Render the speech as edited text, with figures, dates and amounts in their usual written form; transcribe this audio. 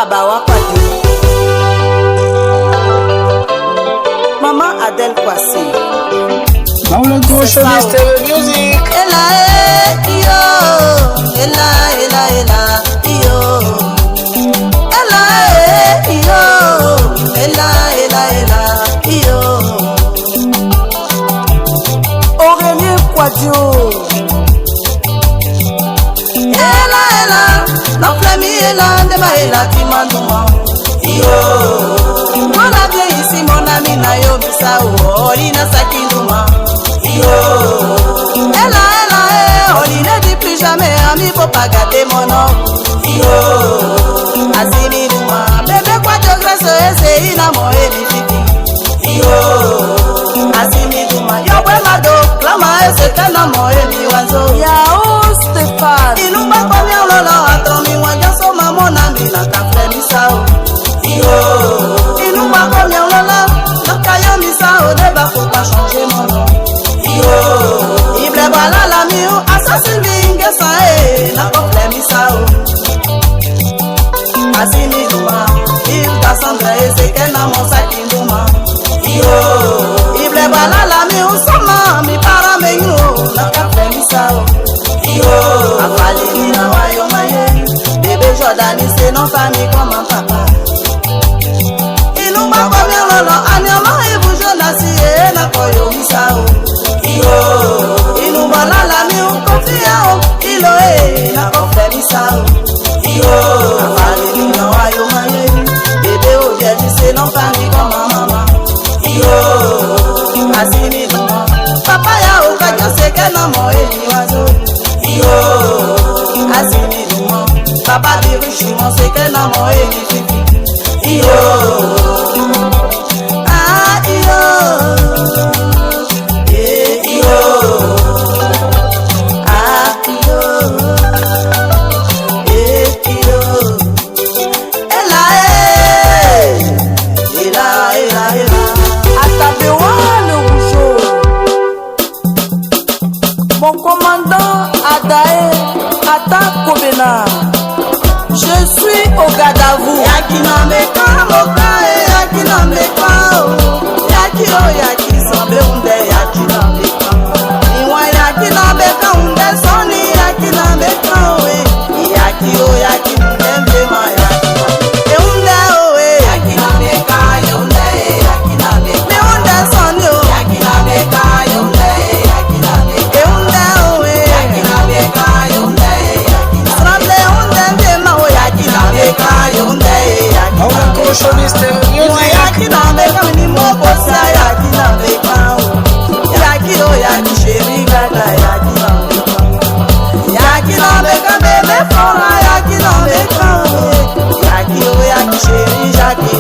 Abawa Kwadi, Maman Adèle Kwasi. Maula Gosho Stereo Music. Ela yo, ela yo. Ela yo, ela yo. Aurélie Kwadio. Ela, la flemme ela, dema ela timanduma. Yo, mona bien ici mon ami na yo bisao, orina sakinduma. Yo, ela, on ne dit plus jamais, ami faut pas gâter mon nom. Yo, Azimi Duma, bébé quoi de grâce, c'est inamo et difficile. Yo, Azimi Duma, yo ouais mado, clama c'est un amour et miwanzo. Yao Stéphane, il nous bat combien lolo, attends mi wanja so maman ami na café misao. Yo, il nous bat combien lolo, na kaya misao, débat faut pas changer mon nom. Yo, ible bala la miu, assassin vinge sae, na kofle misao. Azimi Duma, il Cassandra et c'est qu'un amour sakinduma. Yo, ible bala la miu, sama mi para menyo, na kofle misao. Yo, afali ni na wayo maye, bébé Jordani c'est non famille comme un papa. Il nous bat comme un lolo, anyama et vous jonasi et na koyo misao. Yo, inubala la miu konfiao, ilo na kofle misao. Yo, afali ni na wayo maye, bébé Odiedi c'est non famille comme ma maman. Yo, Azimi Duma, papa ya okajo c'est qu'un amour et miwazo. Yo, Azimi Duma, papa birushimo c'est qu'un amour et difficile. Yo, ah yo. Mon commandant Adae Ata Kobena, je suis au Gadavou. Yakina meka moka yakina meka o. Yakiro yaki sambe unde yakina meka. Iwa yakina meka unde soni yakina meka o. Yakiro yaki unde ma yakina. E unde o yakina meka unde yakina meka. Me unde soni o yakina meka unde yakina meka. E unde o yakina meka unde yakina. Sramle unde ma o yakina meka unde yakina. Maula Gosho Stereo Music. Yakina meka ni moko sa yakina meka o. Yakiro yaki sheri gada yakina meka. Yakina meka bebe fora yakina meka o. Yakiro yaki sheri jaki.